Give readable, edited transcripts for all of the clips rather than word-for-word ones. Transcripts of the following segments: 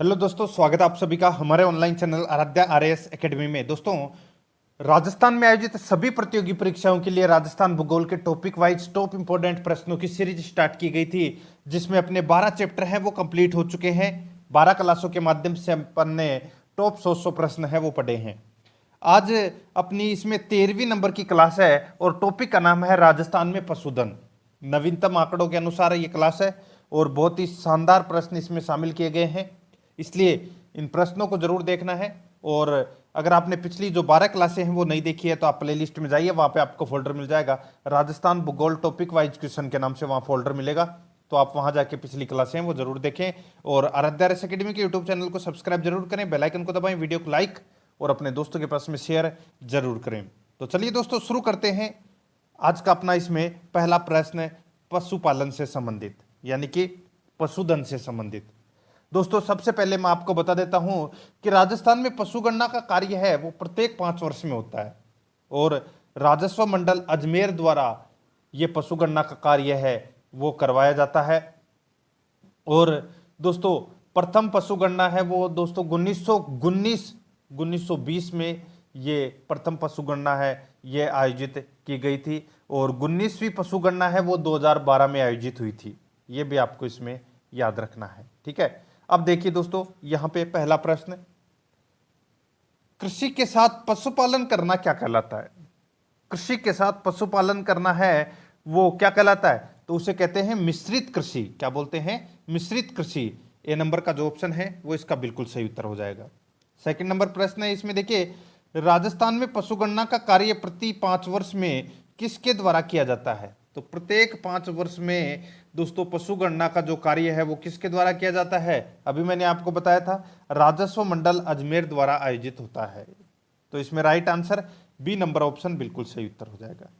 Hello दोस्तों, स्वागत है आप सभी का हमारे online channel Aaradhya RAS academy में। दोस्तों, राजस्थान में आयोजित सभी प्रतियोगी परीक्षाओं के लिए राजस्थान भूगोल के टॉपिक वाइज टॉप इंपोर्टेंट प्रश्नों की सीरीज स्टार्ट की गई थी, जिसमें अपने 12 चैप्टर हैं वो कंप्लीट हो चुके हैं। 12 क्लासों के माध्यम से अपन ने टॉप 100 प्रश्न है वो पढ़े हैं। आज अपनी इसमें 13वीं नंबर की क्लास है और टॉपिक का नाम है राजस्थान में पशुधन। नवीनतम आंकड़ों के अनुसार ये क्लास है और बहुत ही शानदार प्रश्न इसमें शामिल किए गए हैं, इसलिए इन प्रश्नों को जरूर देखना है। और अगर आपने पिछली जो 12 क्लासें हैं वो नहीं देखी है तो आप प्ले लिस्ट में जाइए, वहाँ पे आपको फोल्डर मिल जाएगा राजस्थान भूगोल टॉपिक वाइज क्वेश्चन के नाम से, वहाँ फोल्डर मिलेगा। तो आप वहाँ जाके पिछली क्लासें हैं वो जरूर देखें और आराध्या आरएएस एकेडमी के यूट्यूब चैनल को सब्सक्राइब जरूर करें, बेल आइकन को दबाएं, वीडियो को लाइक और अपने दोस्तों के पास में शेयर जरूर करें। तो चलिए दोस्तों, शुरू करते हैं आज का अपना इसमें पहला प्रश्न पशुपालन से संबंधित, यानी कि पशुधन से संबंधित। दोस्तों, सबसे पहले मैं आपको बता देता हूं कि राजस्थान में पशुगणना का कार्य है वो प्रत्येक 5 वर्ष में होता है और राजस्व मंडल अजमेर द्वारा ये पशुगणना का कार्य है वो करवाया जाता है। और दोस्तों, प्रथम पशुगणना है वो दोस्तों 1920 में ये प्रथम पशुगणना है ये आयोजित की गई थी और 19वीं पशुगणना है वो 2012 में आयोजित हुई थी। ये भी आपको इसमें याद रखना है, ठीक है। अब देखिए दोस्तों, यहां पे पहला प्रश्न, कृषि के साथ पशुपालन करना क्या कहलाता है? कृषि के साथ पशुपालन करना है वो क्या कहलाता है? तो उसे कहते हैं मिश्रित कृषि। क्या बोलते हैं? मिश्रित कृषि। ए नंबर का जो ऑप्शन है वो इसका बिल्कुल सही उत्तर हो जाएगा। सेकंड नंबर प्रश्न है, इसमें देखिए, राजस्थान में पशुगणना का कार्य प्रति 5 वर्ष में किसके द्वारा किया जाता है? तो प्रत्येक 5 वर्ष में दोस्तों पशुगणना का जो कार्य है वो किसके द्वारा किया जाता है? अभी मैंने आपको बताया था, राजस्व मंडल अजमेर द्वारा आयोजित होता है। तो इसमें right answer B number option बिल्कुल सही उत्तर हो जाएगा।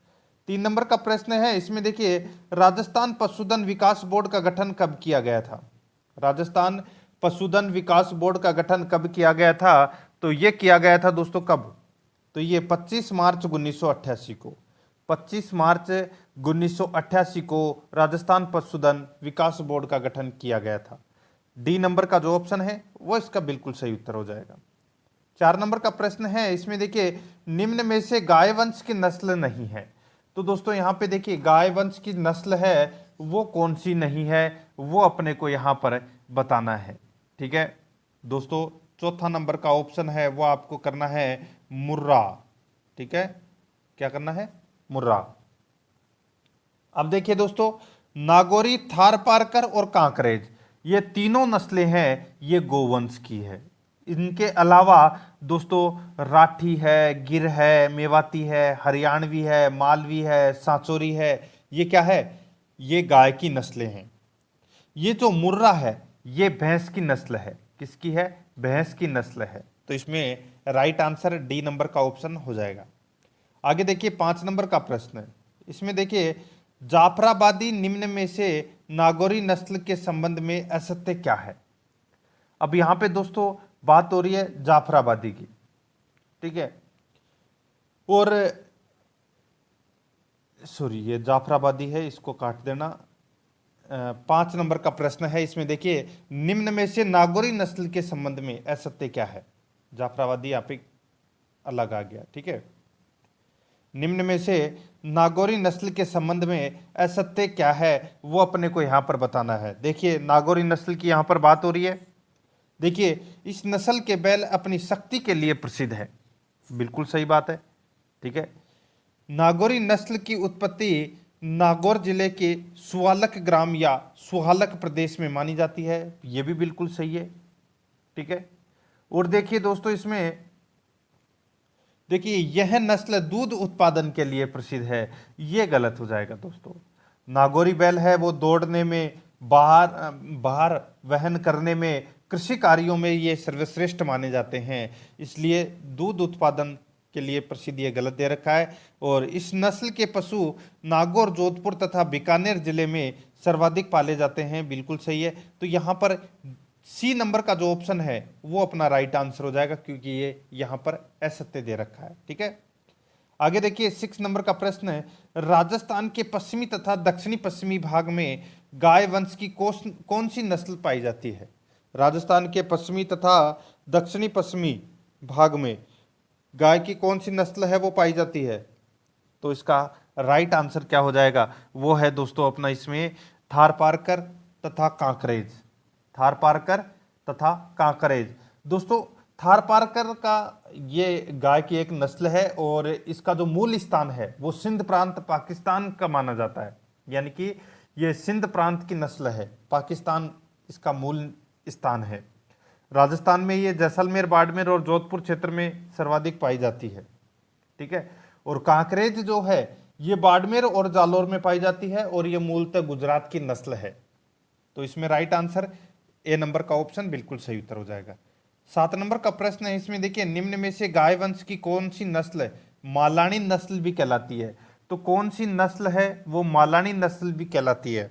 3 नंबर का प्रश्न है, इसमें देखिए, राजस्थान पशुधन विकास बोर्ड का गठन कब किया गया था? राजस्थान पशुधन विकास बोर्ड का गठन कब किया गया था? तो ये किया गया था दोस्तों कब? तो ये 25 मार्च 1988 को। 25 मार्च 1988 को राजस्थान पशुधन विकास बोर्ड का गठन किया गया था। डी नंबर का जो ऑप्शन है वो इसका बिल्कुल सही उत्तर हो जाएगा। 4 नंबर का प्रश्न है, इसमें देखिए, निम्न में से गाय वंश की नस्ल नहीं है। तो दोस्तों यहाँ पे देखिए, गाय वंश की नस्ल है वो कौन सी नहीं है वो अपने को यहाँ पर बताना है, ठीक है दोस्तों। चौथा नंबर का ऑप्शन है वो आपको करना है मुर्रा, ठीक है, क्या करना है? मुर्रा। अब देखिए दोस्तों, नागौरी, थारपारकर और कांकरेज, ये तीनों नस्लें हैं ये गोवंश की है। इनके अलावा दोस्तों राठी है, गिर है, मेवाती है, हरियाणवी है, मालवी है, सांचोरी है, ये क्या है? ये गाय की नस्लें हैं। ये जो मुर्रा है ये भैंस की नस्ल है। किसकी है? भैंस की नस्ल है। तो इसमें राइट आंसर डी नंबर का ऑप्शन हो जाएगा। आगे देखिए, 5 नंबर का प्रश्न है, इसमें देखिए, जाफराबादी निम्न में से नागौरी नस्ल के संबंध में असत्य क्या है? अब यहां पे दोस्तों बात हो रही है जाफराबादी की, ठीक है। और सॉरी, ये जाफराबादी है, इसको काट देना। 5 नंबर का प्रश्न है, इसमें देखिए, निम्न में से नागौरी नस्ल के संबंध में असत्य क्या है? जाफराबादी यहाँ पे अलग आ गया, ठीक है। निम्न में से नागौरी नस्ल के संबंध में असत्य क्या है वो अपने को यहां पर बताना है। देखिए, नागौरी नस्ल की यहां पर बात हो रही है। देखिए, इस नस्ल के बैल अपनी शक्ति के लिए प्रसिद्ध है। बिल्कुल सही बात है, ठीक है। नागौरी नस्ल की उत्पत्ति नागौर जिले के सुहालक ग्राम या सुहालक प्रदेश में मानी जाती है। यह भी बिल्कुल सही है, ठीक है। और देखिए दोस्तों, इसमें देखिए, यह नस्ल दूध उत्पादन के लिए प्रसिद्ध है। यह गलत हो जाएगा दोस्तों। नागौरी बैल है वो दौड़ने में, बाहर वहन करने में, कृषि कार्यों में ये सर्वश्रेष्ठ माने जाते हैं, इसलिए दूध उत्पादन के लिए प्रसिद्ध ये गलत दे रखा है। और इस नस्ल के पशु नागौर, जोधपुर तथा बीकानेर जिले में सर्वाधिक पाले जाते हैं। बिल्कुल सही है। तो यहाँ पर सी नंबर का जो ऑप्शन है वो अपना राइट आंसर हो जाएगा, क्योंकि ये यहां पर असत्य दे रखा है, ठीक है। आगे देखिए, 6 नंबर का प्रश्न है, राजस्थान के पश्चिमी तथा दक्षिणी पश्चिमी भाग में गाय वंश की कौन सी नस्ल पाई जाती है? राजस्थान के पश्चिमी तथा दक्षिणी पश्चिमी भाग में गाय की कौन सी नस्ल है वो पाई जाती है? तो इसका राइट आंसर क्या हो जाएगा? वो है दोस्तों अपना इसमें थारपारकर तथा कांकरेज। थारपारकर तथा कांकरेज। दोस्तों थारपारकर का ये गाय की एक नस्ल है और इसका जो मूल स्थान है वो सिंध प्रांत पाकिस्तान का माना जाता है, यानी कि ये सिंध प्रांत की नस्ल है, पाकिस्तान इसका मूल स्थान है। राजस्थान में ये जैसलमेर, बाड़मेर और जोधपुर क्षेत्र में सर्वाधिक पाई जाती है, ठीक है। और कांकरेज जो है ये बाड़मेर और जालोर में पाई जाती है और ये मूलतः गुजरात की नस्ल है। तो इसमें राइट आंसर ए नंबर का ऑप्शन बिल्कुल सही उत्तर हो जाएगा। 7 नंबर का प्रश्न है, इसमें देखिए निम्न में से गाय वंश की कौन सी नस्ल मालानी नस्ल भी कहलाती है? तो कौन सी नस्ल है वो मालानी नस्ल भी कहलाती है?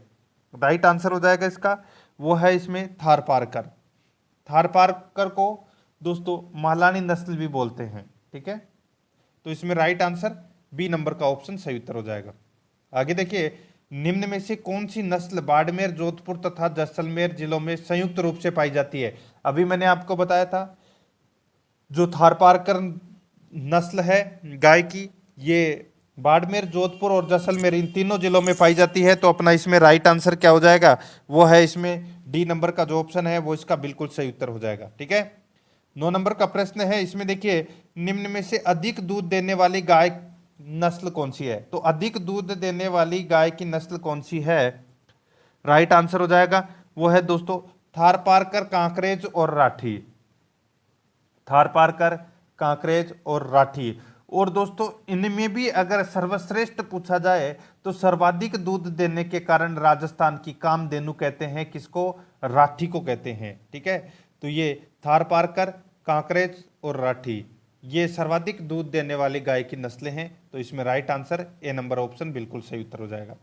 राइट आंसर हो जाएगा इसका, वो है इसमें थारपारकर। थारपारकर को दोस्तों मालानी नस्ल भी बोलते हैं, ठीक है। तो इसमें राइट आंसर बी नंबर का ऑप्शन सही उत्तर हो जाएगा। आगे देखिए, निम्न में से कौन सी नस्ल बाड़मेर, जोधपुर तथा जैसलमेर जिलों में संयुक्त रूप से पाई जाती है? अभी मैंने आपको बताया था जो थारपारकर नस्ल है गाय की, ये बाड़मेर, जोधपुर और जैसलमेर इन तीनों जिलों में पाई जाती है। तो अपना इसमें राइट आंसर क्या हो जाएगा? वो है इसमें डी नंबर का जो ऑप्शन है वो इसका बिल्कुल सही उत्तर हो जाएगा, ठीक है। 9 नंबर का प्रश्न है, इसमें देखिए निम्न में से अधिक दूध देने वाली गाय नस्ल कौन सी है? तो अधिक दूध देने वाली गाय की नस्ल कौन सी है? राइट आंसर हो जाएगा वो है दोस्तों थारपारकर, कांकरेज और राठी। थारपारकर, कांकरेज और राठी। और दोस्तों इनमें भी अगर सर्वश्रेष्ठ पूछा जाए तो सर्वाधिक दूध देने के कारण राजस्थान की कामधेनु कहते हैं किसको? राठी को कहते हैं, ठीक है। तो ये थारपारकर, कांकरेज और राठी ये सर्वाधिक दूध देने वाली गाय की नस्लें हैं। तो इसमें right answer A number option बिल्कुल सही उत्तर हो जाएगा।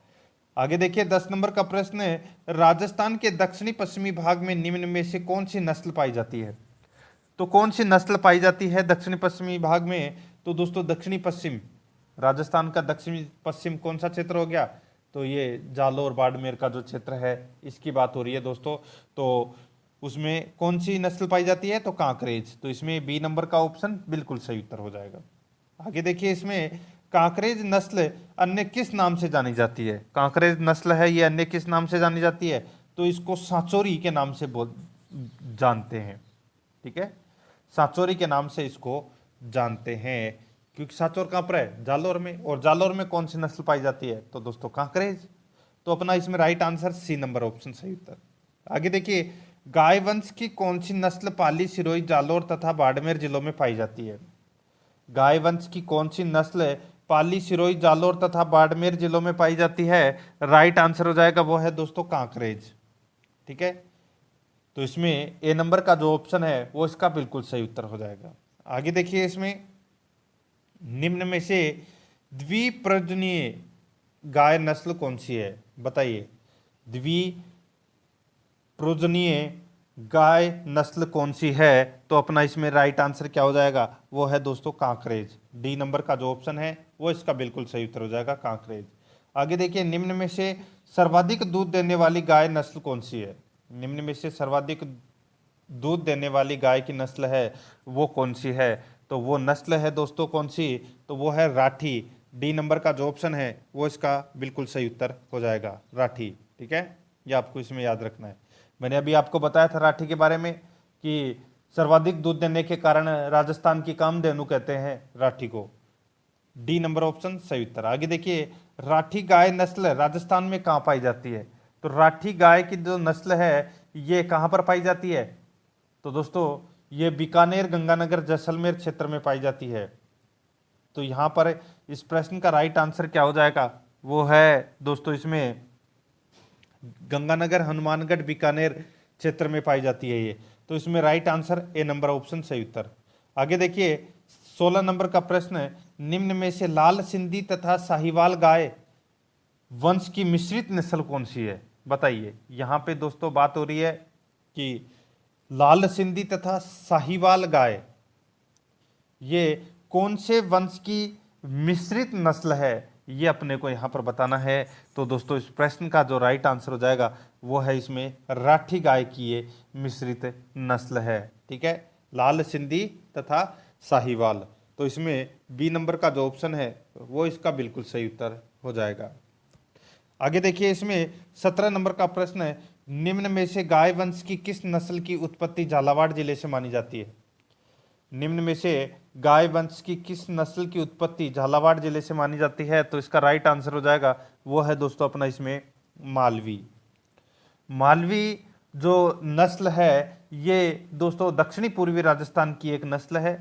आगे देखिए 10 नंबर का प्रश्न है, राजस्थान के दक्षिणी पश्चिमी भाग में निम्न में से कौन सी नस्ल पाई जाती है? तो कौन सी नस्ल पाई जाती है दक्षिणी पश्चिमी भाग में? तो दोस्तों दक्षिणी पश्चिम, राजस्थान का दक्षिणी पश्चिम कौन सा क्षेत्र हो गया? तो ये जालोर, बाड़मेर का जो क्षेत्र है इसकी बात हो रही है दोस्तों। तो उसमें कौन सी नस्ल पाई जाती है? तो कांकरेज। तो इसमें बी नंबर का ऑप्शन बिल्कुल सही उत्तर हो जाएगा। आगे देखिए, इसमें कांकरेज नस्ल अन्य किस नाम से जानी जाती है? कांकरेज नस्ल है ये अन्य किस नाम से जानी जाती है? तो इसको सांचोरी के नाम से जानते हैं, ठीक है। सांचोरी के नाम से इसको जानते हैं, क्योंकि सांचौर कहां पर है? जालोर में। और जालोर में कौन सी नस्ल पाई जाती है? तो दोस्तों कांकरेज। तो अपना इसमें right answer C number option सही उत्तर। आगे देखिए, गाय वंश की कौन सी नस्ल पाली, सिरोही, जालोर तथा बाड़मेर जिलों में पाई जाती है? गाय वंश की कौन सी नस्ल पाली, सिरोही, जालोर तथा बाड़मेर जिलों में पाई जाती है? राइट आंसर हो जाएगा वो है दोस्तों कांकरेज, ठीक है। तो इसमें ए नंबर का जो ऑप्शन है वो इसका बिल्कुल सही उत्तर हो जाएगा। आगे देखिए, इसमें निम्न में से द्विप्रजनीय गाय नस्ल कौन सी है? बताइए, द्विप्रजनीय गाय नस्ल कौन सी है? तो अपना इसमें राइट आंसर क्या हो जाएगा? वो है दोस्तों कांकरेज। डी नंबर का जो ऑप्शन है वो इसका बिल्कुल सही उत्तर हो जाएगा, कांकरेज। आगे देखिए, निम्न में से सर्वाधिक दूध देने वाली गाय नस्ल कौन सी है? निम्न में से सर्वाधिक दूध देने वाली गाय की नस्ल है वो कौन सी है? तो वो नस्ल है दोस्तों कौन सी? तो वो है राठी। डी नंबर का जो ऑप्शन है वो इसका बिल्कुल सही उत्तर हो जाएगा, राठी, ठीक है। ये आपको इसमें याद रखना है। मैंने अभी आपको बताया था राठी के बारे में कि सर्वाधिक दूध देने के कारण राजस्थान की कामधेनु कहते हैं राठी को। डी नंबर ऑप्शन सही उत्तर। आगे देखिए, राठी गाय नस्ल राजस्थान में कहाँ पाई जाती है? तो राठी गाय की जो नस्ल है ये कहाँ पर पाई जाती है? तो दोस्तों ये बीकानेर, गंगानगर, जैसलमेर क्षेत्र में पाई जाती है। तो यहाँ पर इस प्रश्न का राइट आंसर क्या हो जाएगा? वो है दोस्तों इसमें गंगानगर, हनुमानगढ़, बीकानेर क्षेत्र में पाई जाती है ये। तो इसमें right answer A number option सही उत्तर। आगे देखिए 16 नंबर का प्रश्न है, निम्न में से लाल सिंधी तथा साहिवाल गाय वंश की मिश्रित नस्ल कौन सी है? बताइए। यहाँ पे दोस्तों बात हो रही है कि लाल सिंधी तथा साहिवाल गाय ये कौन से वंश की मिश्रित नस्ल है? ये अपने को यहाँ पर बताना है। तो दोस्तों इस प्रश्न का जो राइट आंसर हो जाएगा वो है इसमें राठी गाय की ये मिश्रित नस्ल है। ठीक है, लाल सिंधी तथा साहिवाल। तो इसमें बी नंबर का जो ऑप्शन है वो इसका बिल्कुल सही उत्तर हो जाएगा। आगे देखिए, इसमें 17 नंबर का प्रश्न है, निम्न में से गाय वंश की किस नस्ल की उत्पत्ति झालावाड़ जिले से मानी जाती है? निम्न में से गाय वंश की किस नस्ल की उत्पत्ति झालावाड़ जिले से मानी जाती है? तो इसका राइट आंसर हो जाएगा वो है दोस्तों अपना इसमें मालवी। मालवी जो नस्ल है ये दोस्तों दक्षिणी पूर्वी राजस्थान की एक नस्ल है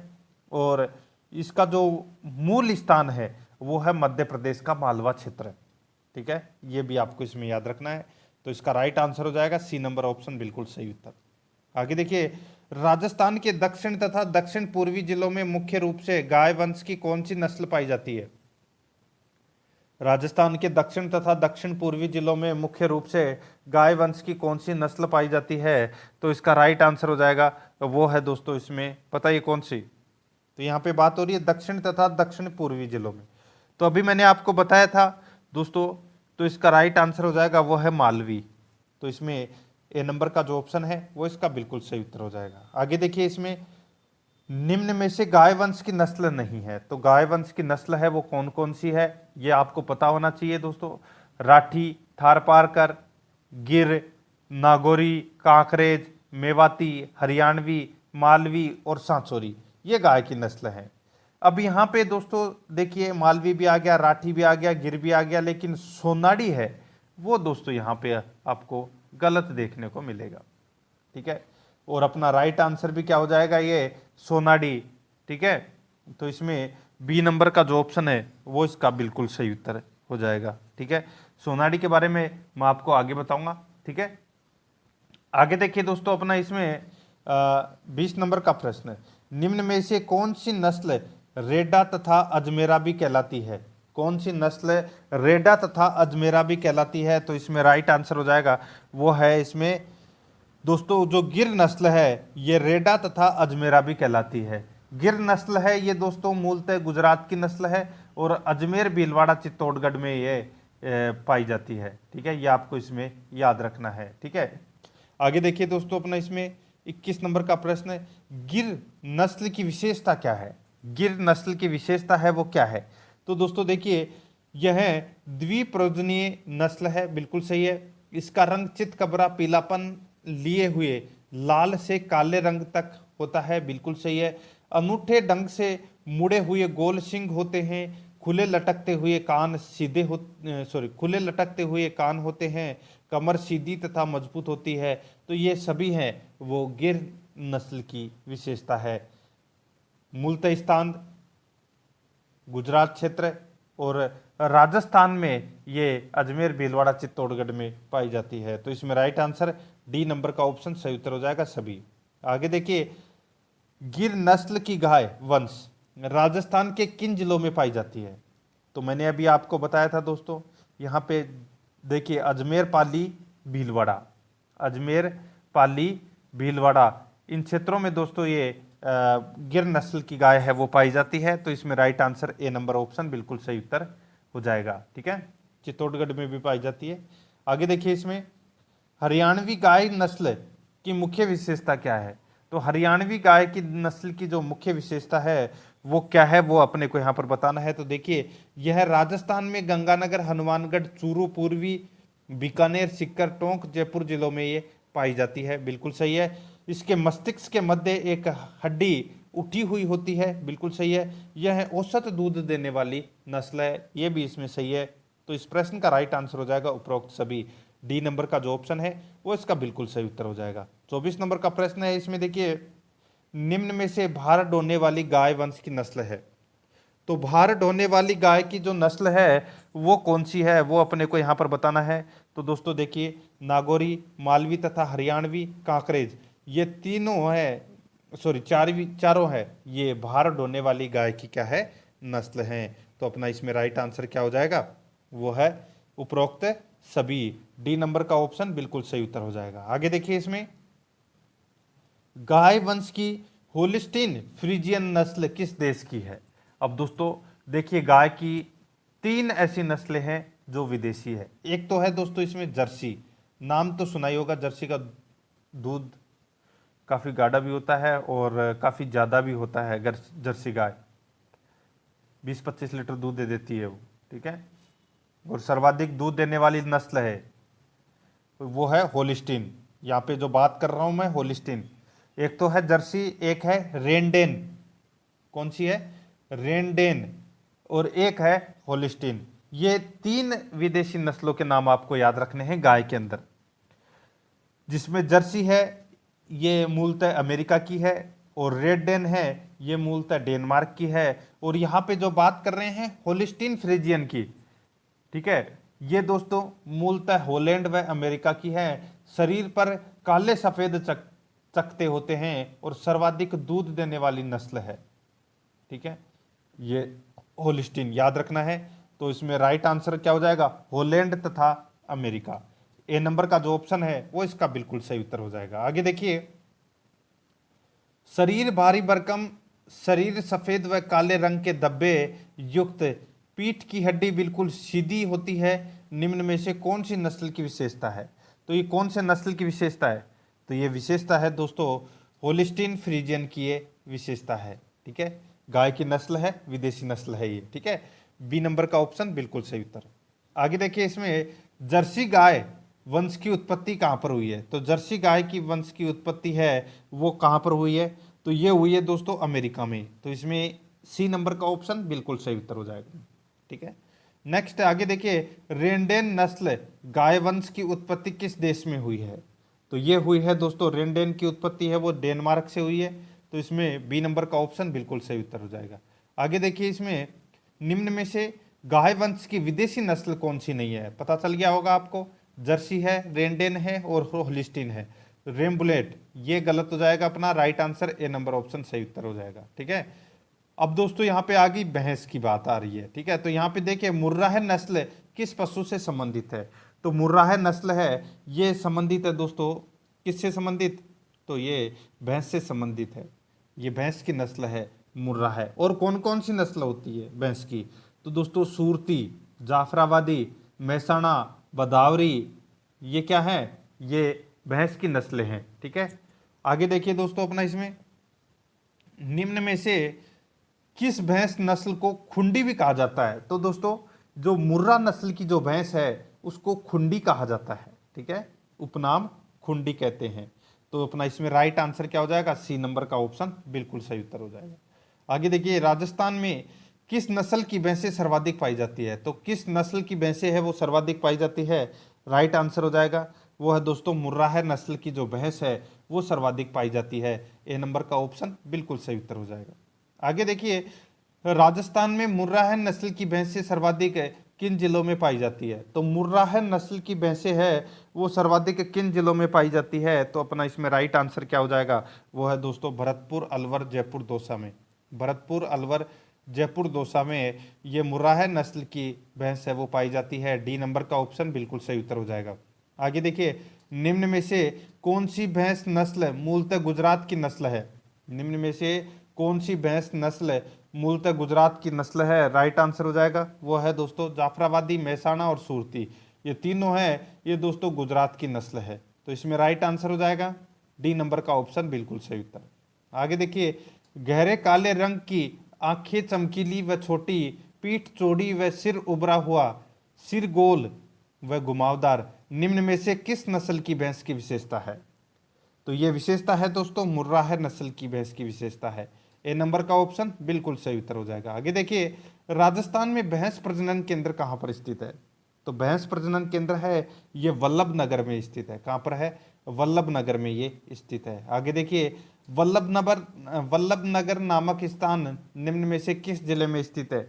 और इसका जो मूल स्थान है वो है मध्य प्रदेश का मालवा क्षेत्र। ठीक है, ये भी आपको इसमें याद रखना है। तो इसका राइट आंसर हो जाएगा सी नंबर ऑप्शन बिल्कुल सही उत्तर। आगे देखिए, राजस्थान के दक्षिण तथा दक्षिण पूर्वी जिलों में मुख्य रूप से गाय वंश की कौन सी नस्ल पाई जाती है? राजस्थान के दक्षिण तथा दक्षिण पूर्वी जिलों में मुख्य रूप से गाय वंश की कौन सी नस्ल पाई जाती है? तो इसका राइट आंसर हो जाएगा वो है दोस्तों इसमें, पता है कौन सी? तो यहाँ पे बात हो रही है दक्षिण तथा दक्षिण पूर्वी जिलों में। तो अभी मैंने आपको बताया था दोस्तों, तो इसका राइट आंसर हो जाएगा वो है मालवी। तो इसमें ए नंबर का जो ऑप्शन है वो इसका बिल्कुल सही उत्तर हो जाएगा। आगे देखिए, इसमें निम्न में से गाय वंश की नस्ल नहीं है। तो गाय वंश की नस्ल है वो कौन कौन सी है ये आपको पता होना चाहिए दोस्तों। राठी, थारपारकर, गिर, नागौरी, कांकरेज, मेवाती, हरियाणवी, मालवी और सांचौरी, ये गाय की नस्ल है। अब यहाँ पे दोस्तों देखिए, मालवी भी आ गया, राठी भी आ गया, गिर भी आ गया, लेकिन सोनाड़ी है वो दोस्तों यहाँ पे आपको गलत देखने को मिलेगा। ठीक है, और अपना राइट आंसर भी क्या हो जाएगा, ये सोनाडी। ठीक है, तो इसमें बी नंबर का जो ऑप्शन है वो इसका बिल्कुल सही उत्तर हो जाएगा। ठीक है, सोनाडी के बारे में मैं आपको आगे बताऊंगा। ठीक है, आगे देखिए दोस्तों, अपना इसमें 20 नंबर का प्रश्न है, निम्न में से कौन सी नस्ल रेडा तथा अजमेरा भी कहलाती है? कौन सी नस्ल रेडा तथा अजमेरा भी कहलाती है? तो इसमें राइट आंसर हो जाएगा वो है इसमें दोस्तों जो गिर नस्ल है ये रेडा तथा अजमेरा भी कहलाती है। गिर नस्ल है ये दोस्तों मूलतः गुजरात की नस्ल है और अजमेर भीलवाड़ा चित्तौड़गढ़ में ये पाई जाती है। ठीक है, ये आपको इसमें याद रखना है। ठीक है, आगे देखिए दोस्तों, अपना इसमें 21 नंबर का प्रश्न है, गिर नस्ल की विशेषता क्या है? गिर नस्ल की विशेषता है वो क्या है? तो दोस्तों देखिए, यह द्विप्रजनीय नस्ल है, बिल्कुल सही है। इसका रंग चितकबरा पीलापन लिए हुए लाल से काले रंग तक होता है, बिल्कुल सही है। अनूठे ढंग से मुड़े हुए गोल सिंग होते हैं, खुले लटकते हुए कान खुले लटकते हुए कान होते हैं, कमर सीधी तथा मजबूत होती है। तो ये सभी हैं वो गिर नस्ल की विशेषता है। मूलतः स्थान गुजरात क्षेत्र और राजस्थान में ये अजमेर भीलवाड़ा चित्तौड़गढ़ में पाई जाती है। तो इसमें राइट आंसर डी नंबर का ऑप्शन सही उत्तर हो जाएगा सभी। आगे देखिए, गिर नस्ल की गाय वंश राजस्थान के किन जिलों में पाई जाती है? तो मैंने अभी आपको बताया था दोस्तों, यहाँ पे देखिए अजमेर, पाली, भीलवाड़ा, अजमेर, पाली, भीलवाड़ा, इन क्षेत्रों में दोस्तों ये गिर नस्ल की गाय है वो पाई जाती है। तो इसमें right answer A number option बिल्कुल सही उत्तर हो जाएगा। ठीक है, चित्तौड़गढ़ में भी पाई जाती है। आगे देखिए, इसमें हरियाणवी गाय नस्ल की मुख्य विशेषता क्या है? तो हरियाणवी गाय की नस्ल की जो मुख्य विशेषता है वो क्या है वो अपने को यहाँ पर बताना है। तो देखिए, यह राजस्थान में गंगानगर, हनुमानगढ़, चूरू, पूर्वी बीकानेर, सीकर, टोंक, जयपुर जिलों में ये पाई जाती है, बिल्कुल सही है। इसके मस्तिष्क के मध्य एक हड्डी उठी हुई होती है, बिल्कुल सही है। यह औसत दूध देने वाली नस्ल है, ये भी इसमें सही है। तो इस प्रश्न का राइट आंसर हो जाएगा उपरोक्त सभी। डी नंबर का जो ऑप्शन है वो इसका बिल्कुल सही उत्तर हो जाएगा। 24 नंबर का प्रश्न है, इसमें देखिए, निम्न में से भार ढोने वाली गाय वंश की नस्ल है। तो भार ढोने वाली गाय की जो नस्ल है वो कौन सी है वो अपने को यहाँ पर बताना है। तो दोस्तों देखिए, नागौरी, मालवी तथा हरियाणवी, कांकरेज, ये तीनों है, चारों है ये भार ढोने वाली गाय की क्या है, नस्ल है। तो अपना इसमें राइट आंसर क्या हो जाएगा, वो है उपरोक्त सभी। डी नंबर का ऑप्शन बिल्कुल सही उत्तर हो जाएगा। आगे देखिए, इसमें गाय वंश की होलिस्टीन फ्रीजियन नस्ल किस देश की है? अब दोस्तों देखिए, गाय की 3 ऐसी नस्लें हैं जो विदेशी है। एक तो है दोस्तों इसमें जर्सी, नाम तो सुना ही होगा, जर्सी का दूध काफ़ी गाढ़ा भी होता है और काफ़ी ज़्यादा भी होता है। जर्सी गाय 20-25 लीटर दूध दे देती है वो, ठीक है। और सर्वाधिक दूध देने वाली नस्ल है वो है होलिस्टीन। यहाँ पे जो बात कर रहा हूँ मैं होलिस्टीन, एक तो है जर्सी, एक है रेनडेन। कौन सी है? रेनडेन। और एक है होलिस्टीन। ये 3 विदेशी नस्लों के नाम आपको याद रखने हैं गाय के अंदर। जिसमें जर्सी है ये मूलतः अमेरिका की है, और रेड डेन है ये मूलतः डेनमार्क की है। और यहाँ पे जो बात कर रहे हैं होलिस्टीन फ्रीजियन की, ठीक है, ये दोस्तों मूलतः हॉलैंड व अमेरिका की है। शरीर पर काले सफेद चकते होते हैं और सर्वाधिक दूध देने वाली नस्ल है, ठीक है। ये होलिस्टीन याद रखना है। तो इसमें राइट आंसर क्या हो जाएगा? हॉलैंड तथा अमेरिका। ए नंबर का जो ऑप्शन है वो इसका बिल्कुल सही उत्तर हो जाएगा। आगे देखिए, शरीर भारी भरकम, शरीर सफेद व काले रंग के धब्बे युक्त, पीठ की हड्डी बिल्कुल सीधी होती है, निम्न में से कौन सी नस्ल की विशेषता है? तो ये कौन से नस्ल की विशेषता है? तो ये विशेषता है दोस्तों होलिस्टीन फ्रीजियन की ये विशेषता है, ठीक है। गाय की नस्ल है, विदेशी नस्ल है ये, ठीक है। बी नंबर का ऑप्शन बिल्कुल सही उत्तर। आगे देखिए, इसमें जर्सी गाय वंश की उत्पत्ति कहाँ पर हुई है? तो जर्सी गाय की वंश की उत्पत्ति है वो कहाँ पर हुई है? तो ये हुई है दोस्तों अमेरिका में। तो इसमें सी नंबर का ऑप्शन बिल्कुल सही उत्तर हो जाएगा, ठीक है। नेक्स्ट आगे देखिए, रेनडेन नस्ल गाय वंश की उत्पत्ति किस देश में हुई है? तो ये हुई है दोस्तों, रेनडेन की उत्पत्ति है वो डेनमार्क से हुई है। तो इसमें बी नंबर का ऑप्शन बिल्कुल सही उत्तर हो जाएगा। आगे देखिए, इसमें निम्न में से गाय वंश की विदेशी नस्ल कौन सी नहीं है? पता चल गया होगा आपको, जर्सी है, रेनडेन है और होलिस्टीन है। रेमबुलेट ये गलत हो जाएगा अपना, right answer A number option सही उत्तर हो जाएगा, ठीक है। अब दोस्तों यहाँ पे आ गई भैंस की बात आ रही है, ठीक है। तो यहाँ पे देखिए, मुर्राह नस्ल किस पशु से संबंधित है? तो मुर्राह नस्ल है ये संबंधित है दोस्तों, किससे संबंधित? तो ये भैंस से संबंधित है। ये भैंस की नस्ल है मुर्राह। और कौन कौन सी नस्ल होती है भैंस की? तो दोस्तों सूरती, जाफराबादी, मेहसाणा, बदावरी, ये क्या है? ये भैंस की नस्लें हैं, ठीक है। आगे देखिए दोस्तों अपना, इसमें निम्न में से किस भैंस नस्ल को खुंडी भी कहा जाता है? तो दोस्तों जो मुर्रा नस्ल की जो भैंस है उसको खुंडी कहा जाता है, ठीक है, उपनाम खुंडी कहते हैं। तो अपना इसमें राइट आंसर क्या हो जाएगा? सी नंबर का ऑप्शन बिल्कुल सही उत्तर हो जाएगा। आगे देखिए, राजस्थान में किस नस्ल की भैंसें सर्वाधिक पाई जाती है? तो किस नस्ल की भैंसें है वो सर्वाधिक पाई जाती है? राइट आंसर हो जाएगा वो है दोस्तों मुर्राह नस्ल की जो भैंस है वो सर्वाधिक पाई जाती है। ए नंबर का ऑप्शन बिल्कुल सही उत्तर हो जाएगा। आगे देखिए, राजस्थान में मुर्राह नस्ल की भैंसें सर्वाधिक किन जिलों में पाई जाती है? तो मुर्राह नस्ल की भैंसें है वो सर्वाधिक किन जिलों में पाई जाती है? तो अपना इसमें राइट आंसर क्या हो जाएगा? वो है दोस्तों भरतपुर, अलवर, जयपुर, दौसा में। भरतपुर, अलवर, जयपुर, दौसा में ये मुर्राह नस्ल की भैंस है वो पाई जाती है। डी नंबर का ऑप्शन बिल्कुल सही उत्तर हो जाएगा। आगे देखिए, निम्न में से कौन सी भैंस नस्ल मूलतः गुजरात की नस्ल है? निम्न में से कौन सी भैंस नस्ल मूलतः गुजरात की नस्ल है? राइट आंसर हो जाएगा वो है दोस्तों जाफराबादी, मेहसाणा और सूरती। ये तीनों है ये दोस्तों गुजरात की नस्ल है। तो इसमें राइट आंसर हो जाएगा डी नंबर का ऑप्शन बिल्कुल सही उत्तर। आगे देखिए, गहरे काले रंग की आंखें चमकीली व छोटी, पीठ चौड़ी व सिर उभरा हुआ, सिर गोल व घुमावदार, निम्न में से किस नस्ल की भैंस की विशेषता है? तो ये विशेषता है दोस्तों मुर्राह नस्ल की भैंस की विशेषता है। ए नंबर का ऑप्शन बिल्कुल सही उत्तर हो जाएगा। आगे देखिए, राजस्थान में भैंस प्रजनन केंद्र कहाँ पर स्थित है? तो भैंस प्रजनन केंद्र है ये वल्लभ नगर में स्थित है। कहाँ पर है? वल्लभ नगर में ये स्थित है। आगे देखिए, वल्लभ नगर नामक स्थान निम्न में से किस जिले में स्थित है?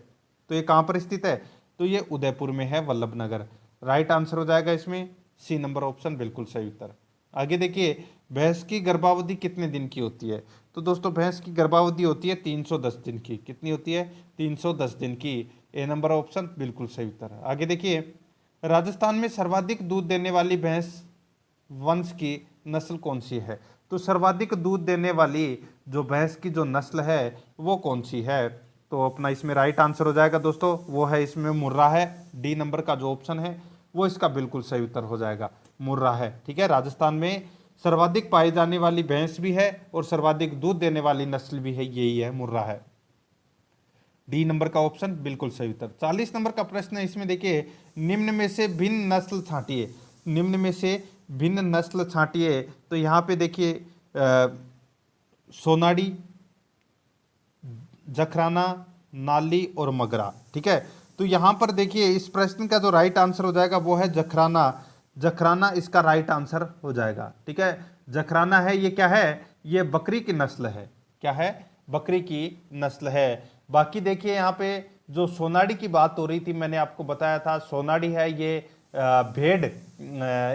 तो ये कहाँ पर स्थित है? तो ये उदयपुर में है वल्लभ नगर। राइट आंसर हो जाएगा इसमें सी नंबर ऑप्शन बिल्कुल सही उत्तर। आगे देखिए, भैंस की गर्भावधि कितने दिन की होती है? तो दोस्तों भैंस की गर्भावधि होती है 310 दिन की। कितनी होती है? 310 दिन की। ए नंबर ऑप्शन बिल्कुल सही उत्तर है। आगे देखिए, राजस्थान में सर्वाधिक दूध देने वाली भैंस वंश की नस्ल कौन सी है? तो सर्वाधिक दूध देने वाली जो भैंस की जो नस्ल है वो कौन सी है? तो अपना इसमें राइट आंसर हो जाएगा दोस्तों वो है इसमें मुर्रा है। डी नंबर का जो ऑप्शन है वो इसका बिल्कुल सही उत्तर हो जाएगा, मुर्रा है। ठीक है, राजस्थान में सर्वाधिक पाई जाने वाली भैंस भी है और सर्वाधिक दूध देने वाली नस्ल भी है, यही है, मुर्रा है। डी नंबर का ऑप्शन बिल्कुल सही उत्तर। 40 नंबर का प्रश्न है, इसमें देखिए, निम्न में से भिन्न नस्ल छांटिए। निम्न में से भिन्न नस्ल छांटिए, तो यहाँ पे देखिए सोनाड़ी, जखराना, नाली और मगरा। ठीक है, तो यहाँ पर देखिए इस प्रश्न का जो राइट आंसर हो जाएगा वो है जखराना। जखराना इसका राइट आंसर हो जाएगा। ठीक है, जखराना है, ये क्या है, ये बकरी की नस्ल है। क्या है, बकरी की नस्ल है। बाकी देखिए यहाँ पे जो सोनाड़ी की बात हो रही थी, मैंने आपको बताया था सोनाड़ी है, ये भेड़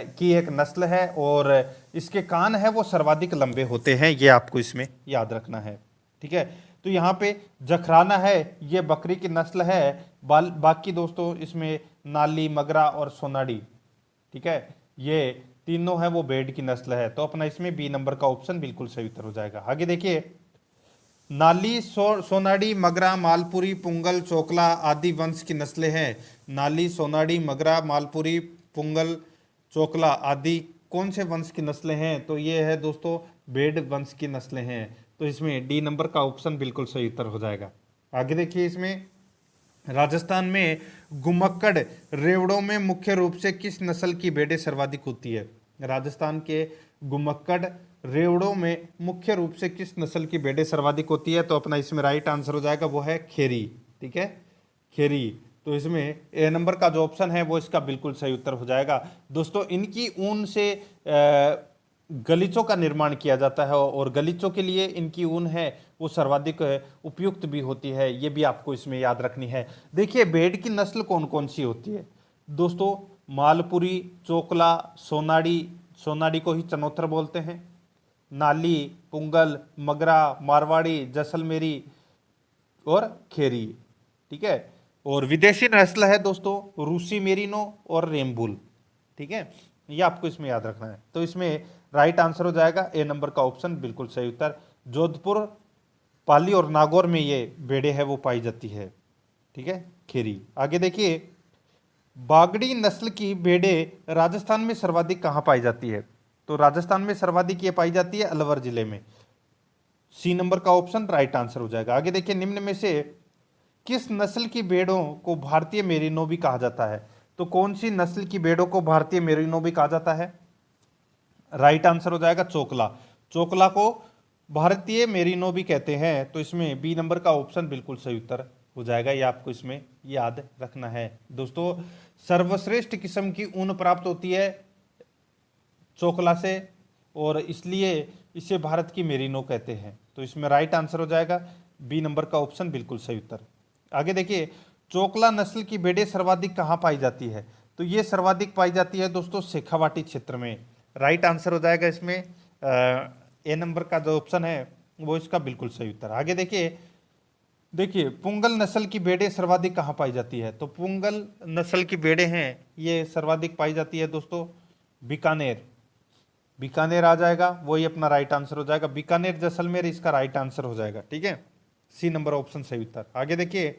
की एक नस्ल है और इसके कान है वो सर्वाधिक लंबे होते हैं, ये आपको इसमें याद रखना है। ठीक है, तो यहाँ पे जखराना है, ये बकरी की नस्ल है। बाकी दोस्तों इसमें नाली, मगरा और सोनाड़ी, ठीक है, ये तीनों है वो भेड़ की नस्ल है। तो अपना इसमें बी नंबर का ऑप्शन बिल्कुल सही उत्तर हो जाएगा। आगे देखिए, नाली, सोनाड़ी, मगरा, मालपुरी, पुंगल, चोकला आदि वंश की नस्लें हैं। नाली, सोनाड़ी, मगरा, मालपुरी, पुंगल, चोकला आदि कौन से वंश की नस्लें हैं? तो ये है दोस्तों भेड़ वंश की नस्लें हैं। तो इसमें डी नंबर का ऑप्शन बिल्कुल सही उत्तर हो जाएगा। आगे देखिए, इसमें राजस्थान में घुमक्कड़ रेवड़ों में मुख्य रूप से किस नस्ल की भेड़ें सर्वाधिक होती है? राजस्थान के घुमक्कड़ रेवड़ों में मुख्य रूप से किस नस्ल की भेड़ें सर्वाधिक होती है? तो अपना इसमें राइट आंसर हो जाएगा वो है खेरी। ठीक है, खेरी। तो इसमें ए नंबर का जो ऑप्शन है वो इसका बिल्कुल सही उत्तर हो जाएगा। दोस्तों इनकी ऊन से गलीचों का निर्माण किया जाता है और गलीचों के लिए इनकी ऊन है वो सर्वाधिक उपयुक्त भी होती है, ये भी आपको इसमें याद रखनी है। देखिए भेड़ की नस्ल कौन कौन सी होती है दोस्तों? मालपुरी, चोकला, सोनाड़ी, सोनाड़ी को ही चनोतर बोलते हैं, नाली, पुंगल, मगरा, मारवाड़ी, जैसलमेरी और खेरी। ठीक है, और विदेशी नस्ल है दोस्तों रूसी मेरिनो और रेमबुल। ठीक है, ये आपको इसमें याद रखना है। तो इसमें राइट आंसर हो जाएगा ए नंबर का ऑप्शन बिल्कुल सही उत्तर। जोधपुर, पाली और नागौर में ये भेड़ें है वो पाई जाती है। ठीक है, खेरी। आगे देखिए, बागड़ी नस्ल की भेड़ें राजस्थान में सर्वाधिक कहाँ पाई जाती है? तो राजस्थान में सर्वाधिक ये पाई जाती है अलवर जिले में। सी नंबर का ऑप्शन राइट आंसर हो जाएगा। आगे देखिए, निम्न में से किस नस्ल की भेड़ों को भारतीय मेरिनो भी कहा जाता है? तो कौन सी नस्ल की भेड़ों को भारतीय मेरिनो भी कहा जाता है? राइट आंसर हो जाएगा चोकला। चोकला को भारतीय मेरिनो भी कहते हैं। तो इसमें बी नंबर का ऑप्शन बिल्कुल सही उत्तर हो जाएगा, ये आपको इसमें याद रखना है। दोस्तों सर्वश्रेष्ठ किस्म की ऊन प्राप्त होती है चोकला से और इसलिए इसे भारत की मेरिनो कहते हैं। तो इसमें राइट आंसर हो जाएगा बी नंबर का ऑप्शन बिल्कुल सही उत्तर। आगे देखिए, चोकला नस्ल की भेड़ें सर्वाधिक कहाँ पाई जाती है? तो ये सर्वाधिक पाई जाती है दोस्तों शेखावाटी क्षेत्र में। राइट आंसर हो जाएगा इसमें ए नंबर का जो ऑप्शन है वो इसका बिल्कुल सही उत्तर। आगे देखिए पुंगल नस्ल की भेड़ें सर्वाधिक कहाँ पाई जाती है? तो पुंगल नस्ल की भेड़ें हैं ये सर्वाधिक पाई जाती है दोस्तों बीकानेर। बीकानेर आ जाएगा, वही अपना राइट आंसर हो जाएगा। बीकानेर, जैसलमेर इसका राइट आंसर हो जाएगा। ठीक है, सी नंबर ऑप्शन सही उत्तर। आगे देखिए,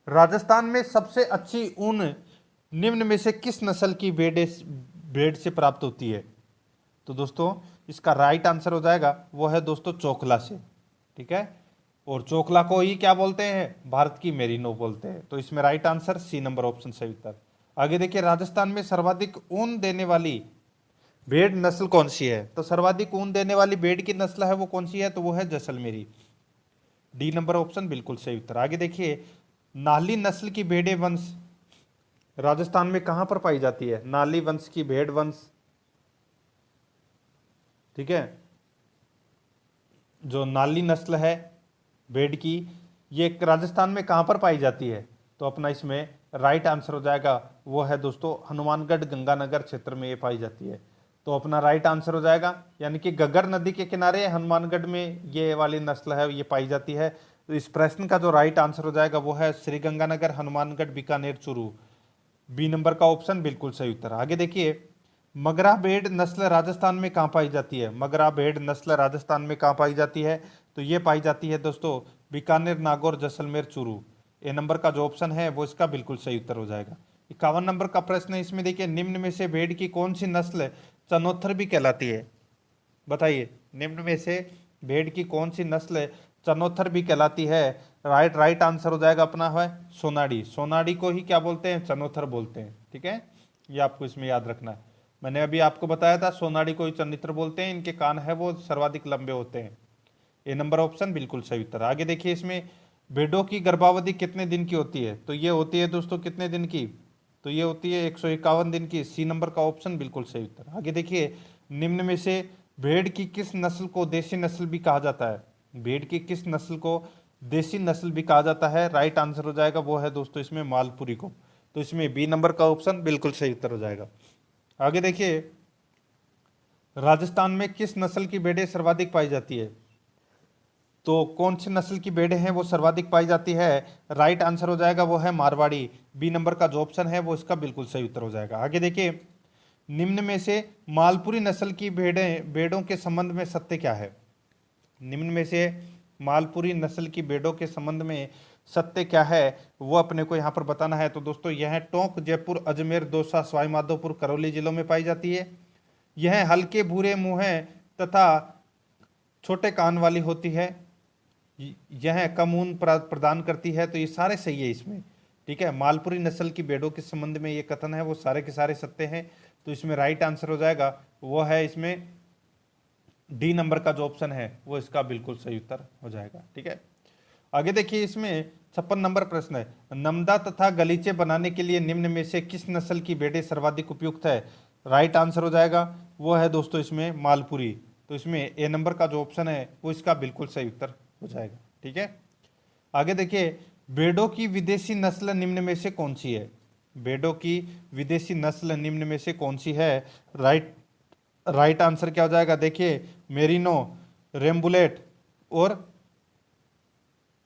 राजस्थान में सबसे अच्छी ऊन निम्न में से किस नस्ल की भेड़ से प्राप्त होती है? तो दोस्तों इसका राइट आंसर हो जाएगा वो है दोस्तों चोकला से। ठीक है, और चोकला को ही क्या बोलते हैं? भारत की मेरिनो बोलते हैं। तो इसमें right answer C number option सही उत्तर। आगे देखिए, राजस्थान में सर्वाधिक ऊन देने वाली भेड़ नस्ल कौन सी है? तो सर्वाधिक ऊन देने वाली भेड़ की नस्ल है वो कौन सी है? तो वो है जैसलमेरी। डी नंबर ऑप्शन बिल्कुल सही उत्तर। आगे देखिए, नाली नस्ल की भेड़ें वंश राजस्थान में कहां पर पाई जाती है? नाली वंश की भेड़ वंश, ठीक है, जो नाली नस्ल है भेड़ की, ये राजस्थान में कहां पर पाई जाती है? तो अपना इसमें राइट आंसर हो जाएगा वो है दोस्तों हनुमानगढ़, गंगानगर क्षेत्र में ये पाई जाती है। तो अपना राइट आंसर हो जाएगा, यानी कि घग्गर नदी के किनारे हनुमानगढ़ में ये वाली नस्ल है ये पाई जाती है। तो इस प्रश्न का जो राइट आंसर हो जाएगा वो है श्री गंगानगर, हनुमानगढ़, बीकानेर, चूरू। बी नंबर का ऑप्शन बिल्कुल सही उत्तर। आगे देखिए, मगरा भेड़ नस्ल राजस्थान में कहाँ पाई जाती है? मगरा भेड़ नस्ल राजस्थान में कहाँ पाई जाती है? तो ये पाई जाती है दोस्तों बीकानेर, नागौर, जैसलमेर, चूरू। ए नंबर का जो ऑप्शन है वो इसका बिल्कुल सही उत्तर हो जाएगा। 51 नंबर का प्रश्न है, इसमें देखिए निम्न में से भेड़ की कौन सी नस्ल चनोत्तर भी कहलाती है? बताइए, निम्न में से भेड़ की कौन सी नस्ल चनोत्तर भी कहलाती है? राइट आंसर हो जाएगा अपना है सोनाड़ी। सोनाड़ी को ही क्या बोलते हैं? चनोत्तर बोलते हैं। ठीक है, ये आपको इसमें याद रखना है। मैंने अभी आपको बताया था सोनाड़ी को ही चनित्र बोलते हैं, इनके कान है वो सर्वाधिक लंबे होते हैं। ए नंबर ऑप्शन बिल्कुल सही उत्तर। आगे देखिए, इसमें भेड़ों की गर्भावधि कितने दिन की होती है? तो ये होती है दोस्तों कितने दिन की? तो ये होती है 151 दिन की। सी नंबर का ऑप्शन बिल्कुल सही उत्तर। आगे देखिए, निम्न में से भेड़ की किस नस्ल को देसी नस्ल भी कहा जाता है? भेड़ की किस नस्ल को देसी नस्ल भी कहा जाता है? राइट आंसर हो जाएगा वो है दोस्तों इसमें मालपुरी को। तो इसमें बी नंबर का ऑप्शन बिल्कुल सही उत्तर हो जाएगा। आगे देखिए, राजस्थान में किस नस्ल की भेड़ें सर्वाधिक पाई जाती है? तो कौन सी नस्ल की भेड़ें हैं वो सर्वाधिक पाई जाती है? राइट आंसर हो जाएगा वो है मारवाड़ी। बी नंबर का जो ऑप्शन है वो इसका बिल्कुल सही उत्तर हो जाएगा। आगे देखिए, निम्न में से मालपुरी नस्ल की भेड़ों के संबंध में सत्य क्या है? निम्न में से मालपुरी नस्ल की भेड़ों के संबंध में सत्य क्या है वो अपने को यहाँ पर बताना है। तो दोस्तों यह टोंक, जयपुर, अजमेर, दौसा, सवाई माधोपुर, करौली जिलों में पाई जाती है। यह हल्के भूरे मुँह तथा छोटे कान वाली होती है। यह कम ऊन प्रदान करती है। तो ये सारे सही है इसमें। ठीक है, मालपुरी नस्ल की भेड़ों के संबंध में ये कथन है वो सारे के सारे सत्य हैं। तो इसमें राइट आंसर हो जाएगा वो है इसमें डी नंबर का जो ऑप्शन है वो इसका बिल्कुल सही उत्तर हो जाएगा। ठीक है, आगे देखिए, इसमें 56 नंबर प्रश्न है, नमदा तथा गलीचे बनाने के लिए निम्न में से किस नस्ल की भेड़ें सर्वाधिक उपयुक्त है? राइट आंसर हो जाएगा वो है दोस्तों इसमें मालपुरी। तो इसमें ए नंबर का जो ऑप्शन है वो इसका बिल्कुल सही उत्तर हो जाएगा। ठीक है, आगे देखिए, भेड़ों की विदेशी नस्ल निम्न में से कौन सी है? भेड़ों की विदेशी नस्ल निम्न में से कौन सी है? राइट आंसर क्या हो जाएगा? देखिए, मेरिनो, रेम्बुलेट और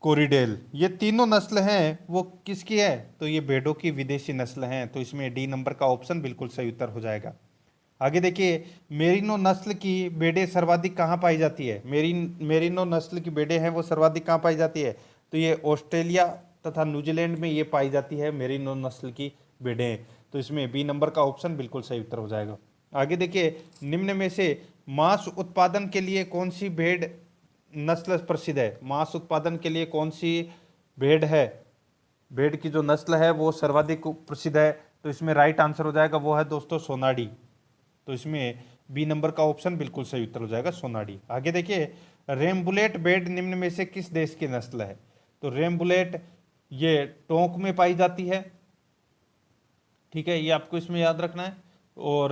कोरिडेल, ये तीनों नस्ल हैं वो किसकी है? तो ये भेड़ों की विदेशी नस्ल हैं। तो इसमें डी नंबर का ऑप्शन बिल्कुल सही उत्तर हो जाएगा। आगे देखिए, मेरिनो नस्ल की भेड़ें सर्वाधिक कहाँ पाई जाती है? मेरिनो नस्ल की भेड़ें हैं वो सर्वाधिक कहाँ पाई जाती है? तो ये ऑस्ट्रेलिया तथा न्यूजीलैंड में ये पाई जाती है मेरिनो नस्ल की भेड़ें। तो इसमें बी नंबर का ऑप्शन बिल्कुल सही उत्तर हो जाएगा। आगे देखिए, निम्न में से मांस उत्पादन के लिए कौन सी भेड़ नस्ल प्रसिद्ध है? मांस उत्पादन के लिए कौन सी भेड़ है? भेड़ की जो नस्ल है वो सर्वाधिक प्रसिद्ध है। तो इसमें राइट आंसर हो जाएगा वो है दोस्तों सोनाड़ी। तो इसमें बी नंबर का ऑप्शन बिल्कुल सही उत्तर हो जाएगा सोनाड़ी। आगे देखिए, रेम्बुलेट भेड़ निम्न में से किस देश की नस्ल है? तो रेम्बुलेट ये टोंक में पाई जाती है। ठीक है, ये आपको इसमें याद रखना है। और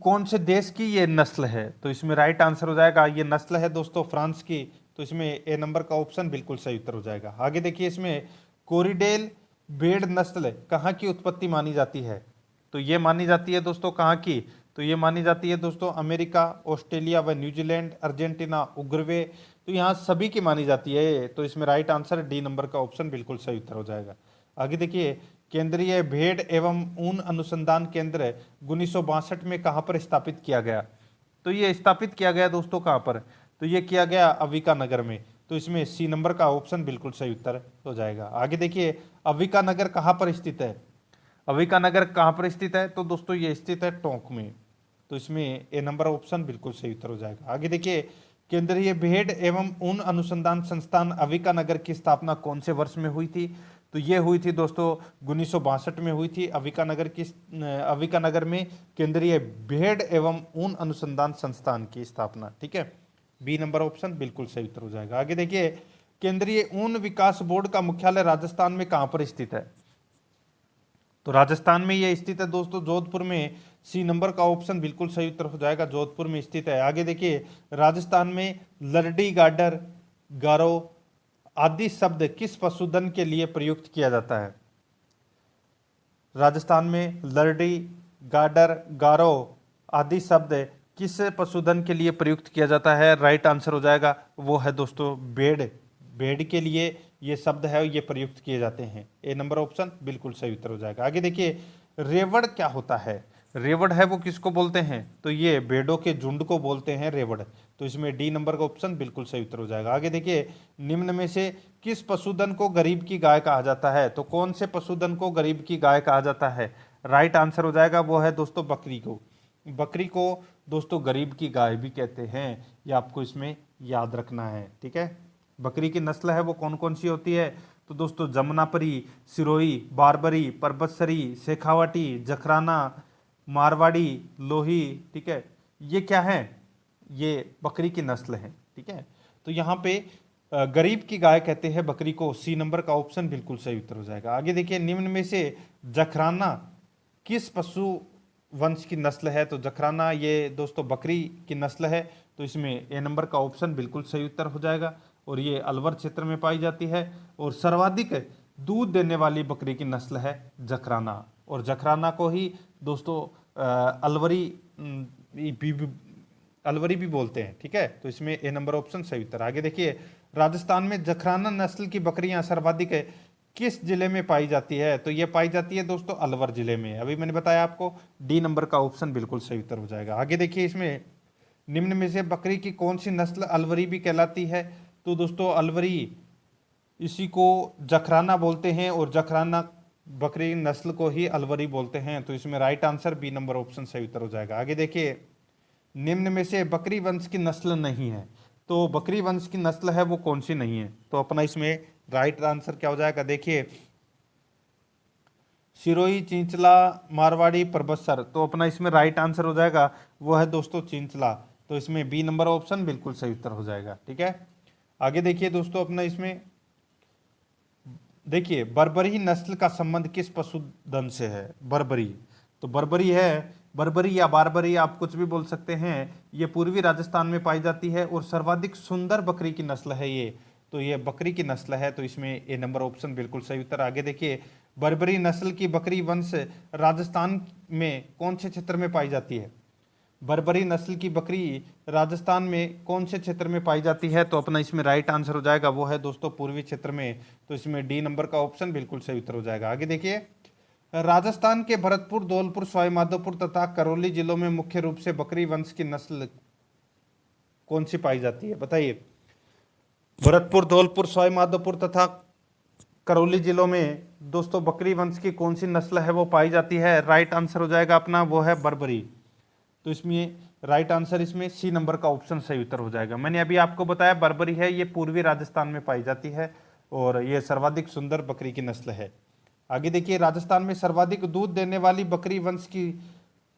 कौन से देश की ये नस्ल है? तो इसमें राइट आंसर हो जाएगा ये नस्ल है दोस्तों फ्रांस की। तो इसमें ए नंबर का ऑप्शन बिल्कुल सही उत्तर हो जाएगा। आगे देखिए, इसमें कोरिडेल भेड़ नस्ल कहाँ की उत्पत्ति मानी जाती है? तो ये मानी जाती है दोस्तों कहाँ की? तो ये मानी जाती है दोस्तों अमेरिका, ऑस्ट्रेलिया व न्यूजीलैंड, अर्जेंटीना, उरुग्वे। तो यहाँ सभी की मानी जाती है। तो इसमें राइट आंसर डी नंबर का ऑप्शन बिल्कुल सही उत्तर हो जाएगा। आगे देखिए, केंद्रीय भेड़ एवं ऊन अनुसंधान केंद्र 1962 में कहाँ पर स्थापित किया गया? तो ये स्थापित किया गया दोस्तों कहाँ पर? तो ये किया गया अविका नगर में। तो इसमें सी नंबर का ऑप्शन बिल्कुल सही उत्तर हो जाएगा। आगे देखिए, अविका नगर कहाँ पर स्थित है? अविका नगर कहाँ पर स्थित है? तो दोस्तों ये स्थित है टोंक में। तो इसमें ए नंबर ऑप्शन बिल्कुल सही उत्तर हो जाएगा। आगे देखिए, केंद्रीय भेड़ एवं ऊन अनुसंधान संस्थान अविका नगर की स्थापना कौन से वर्ष में हुई थी? तो ये हुई थी दोस्तों 1962 में हुई थी अविका नगर में केंद्रीय भेड़ एवं ऊन अनुसंधान संस्थान की स्थापना। ठीक है, बी नंबर ऑप्शन बिल्कुल सही उत्तर हो जाएगा। आगे देखिए, केंद्रीय ऊन विकास बोर्ड का मुख्यालय राजस्थान में कहां पर स्थित है? तो राजस्थान में ये स्थित है दोस्तों जोधपुर में। सी नंबर का ऑप्शन बिल्कुल सही उत्तर हो जाएगा, जोधपुर में स्थित है। आगे देखिए, राजस्थान में लरडी, गाडर, गारो आदि शब्द किस पशुधन के लिए प्रयुक्त किया जाता है? राजस्थान में लरडी, गाडर, गारो आदि शब्द किस पशुधन के लिए प्रयुक्त किया जाता है? राइट आंसर हो जाएगा वो है दोस्तों भेड़। भेड़ के लिए ये शब्द है ये प्रयुक्त किए जाते हैं। ए नंबर ऑप्शन बिल्कुल सही उत्तर हो जाएगा। आगे देखिए, रेवड़ क्या होता है? रेवड़ है वो किसको बोलते हैं? तो ये भेड़ों के झुंड को बोलते हैं रेवड़। तो इसमें डी नंबर का ऑप्शन बिल्कुल सही उत्तर हो जाएगा। आगे देखिए, निम्न में से किस पशुधन को गरीब की गाय कहा जाता है? तो कौन से पशुधन को गरीब की गाय कहा जाता है? राइट आंसर हो जाएगा वो है दोस्तों बकरी को। बकरी को दोस्तों गरीब की गाय भी कहते हैं, ये आपको इसमें याद रखना है, ठीक है। बकरी की नस्ल है वो कौन कौन सी होती है? तो दोस्तों जमुनापरी, सिरोही, बारबरी, परबतसरी, शेखावाटी, जखराना, मारवाड़ी, लोही, ठीक है। ये क्या है? ये बकरी की नस्ल है, ठीक है। तो यहाँ पे गरीब की गाय कहते हैं बकरी को, सी नंबर का ऑप्शन बिल्कुल सही उत्तर हो जाएगा। आगे देखिए, निम्न में से जखराना किस पशु वंश की नस्ल है? तो जखराना ये दोस्तों बकरी की नस्ल है, तो इसमें ए नंबर का ऑप्शन बिल्कुल सही उत्तर हो जाएगा। और ये अलवर क्षेत्र में पाई जाती है और सर्वाधिक दूध देने वाली बकरी की नस्ल है जखराना। और जखराना को ही दोस्तों अलवरी भी बोलते हैं, ठीक है। तो इसमें ए नंबर ऑप्शन सही उत्तर। आगे देखिए, राजस्थान में जखराना नस्ल की बकरियां सर्वाधिक किस जिले में पाई जाती है? तो ये पाई जाती है दोस्तों अलवर जिले में। अभी मैंने बताया आपको, डी नंबर का ऑप्शन बिल्कुल सही उत्तर हो जाएगा। आगे देखिए, इसमें निम्न में से बकरी की कौन सी नस्ल अलवरी भी कहलाती है? तो दोस्तों अलवरी, इसी को जखराना बोलते हैं और जखराना बकरी नस्ल को ही अलवरी बोलते हैं। तो इसमें right answer B number option सही उत्तर हो जाएगा। आगे देखिए, निम्न में से बकरी वंश की नस्ल नहीं है, तो बकरी वंश की नस्ल है वो कौन सी नहीं है? तो अपना इसमें राइट आंसर क्या हो जाएगा? देखिए, सिरोही, चिंचला, मारवाड़ी, परबतसर। तो अपना इसमें राइट आंसर हो जाएगा वो है दोस्तों चिंचला। तो इसमें बी नंबर ऑप्शन बिल्कुल सही उत्तर हो जाएगा, ठीक है। आगे देखिए दोस्तों, अपना इसमें देखिए, बर्बरी नस्ल का संबंध किस पशुधन से है? बर्बरी, तो बर्बरी है, बर्बरी या बारबरी आप कुछ भी बोल सकते हैं, ये पूर्वी राजस्थान में पाई जाती है और सर्वाधिक सुंदर बकरी की नस्ल है ये। तो ये बकरी की नस्ल है, तो इसमें ए नंबर ऑप्शन बिल्कुल सही उत्तर। आगे देखिए, बर्बरी नस्ल की बकरी वंश राजस्थान में कौन से क्षेत्र में पाई जाती है? बर्बरी नस्ल की बकरी राजस्थान में कौन से क्षेत्र में पाई जाती है? तो अपना इसमें राइट आंसर हो जाएगा वो है दोस्तों पूर्वी क्षेत्र में। तो इसमें डी नंबर का ऑप्शन बिल्कुल सही उत्तर हो जाएगा। आगे देखिए, राजस्थान के भरतपुर, धौलपुर, सवाईमाधोपुर तथा करौली जिलों में मुख्य रूप से बकरी वंश की नस्ल कौन सी पाई जाती है? बताइए। भरतपुर, धौलपुर, सवाईमाधोपुर तथा करौली जिलों में दोस्तों बकरी वंश की कौन सी नस्ल है वो पाई जाती है? राइट आंसर हो जाएगा अपना वो है बर्बरी। तो इसमें राइट आंसर इसमें सी नंबर का ऑप्शन सही उत्तर हो जाएगा। मैंने अभी आपको बताया बर्बरी है, ये पूर्वी राजस्थान में पाई जाती है और ये सर्वाधिक सुंदर बकरी की नस्ल है। आगे देखिए, राजस्थान में सर्वाधिक दूध देने वाली बकरी वंश की